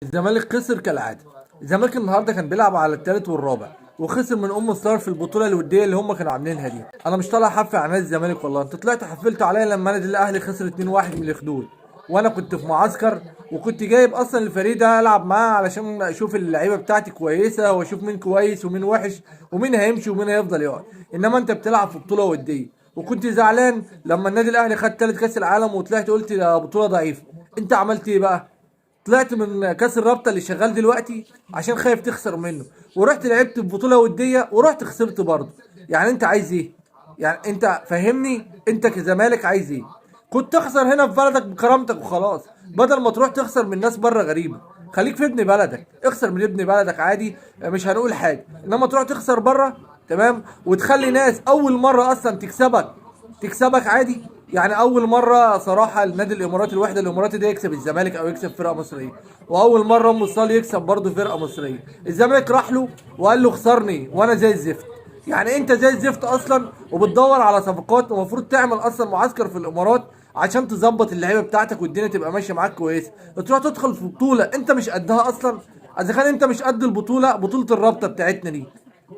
الزمالك خسر كالعاده. الزمالك النهارده كان بيلعب على الثالث والرابع وخسر من ستار في البطوله الوديه اللي هم كانوا عاملينها دي. انا مش طالع احفل على نادي الزمالك والله، انت طلعت حفلت عليا لما نادي الاهلي خسر 2-1 من الخدود، وانا كنت في معسكر وكنت جايب اصلا الفريق ده العب معاه علشان اشوف اللعيبه بتاعتي كويسه واشوف مين كويس ومين وحش ومين هيمشي ومين هيفضل يقعد. انما انت بتلعب في بطوله وديه، وكنت زعلان لما النادي الاهلي خد ثالث كاس العالم وطلعت قلت ده بطوله ضعيفه. انت عملت ايه بقى؟ طلعت من كاس الرابطه اللي شغال دلوقتي عشان خايف تخسر منه، ورحت لعبت في بطوله وديه ورحت خسرت برضه. يعني انت عايز ايه؟ يعني انت فهمني، انت كزمالك عايز ايه؟ كنت تخسر هنا في بلدك بكرامتك وخلاص، بدل ما تروح تخسر من ناس بره غريبه. خليك في ابن بلدك، اخسر من ابن بلدك عادي، مش هنقول حاجه، انما تروح تخسر بره تمام وتخلي ناس اول مره اصلا تكسبك عادي. يعني اول مره صراحه النادي الاماراتي الوحده الاماراتي ده يكسب الزمالك او يكسب فرقه مصريه، واول مره ام الصال يكسب برضه فرقه مصريه. الزمالك راح له وقال له خسرني وانا زي الزفت. يعني انت زي الزفت اصلا وبتدور على صفقات، ومفروض تعمل اصلا معسكر في الامارات عشان تظبط اللعيبه بتاعتك والدنيا تبقى ماشيه معاك كويس. تروح تدخل في بطوله انت مش قدها اصلا. اذا كان انت مش قد البطوله، بطوله الرابطه بتاعتنا دي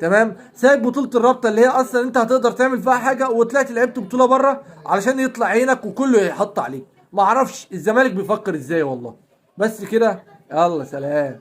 تمام، سايب بطولة الرابطة اللي هي اصلا انت هتقدر تعمل فيها حاجة، وطلعت لعبت بطولة بره علشان يطلع عينك وكله يحط عليك. معرفش الزمالك بيفكر ازاي والله. بس كده، يلا سلام.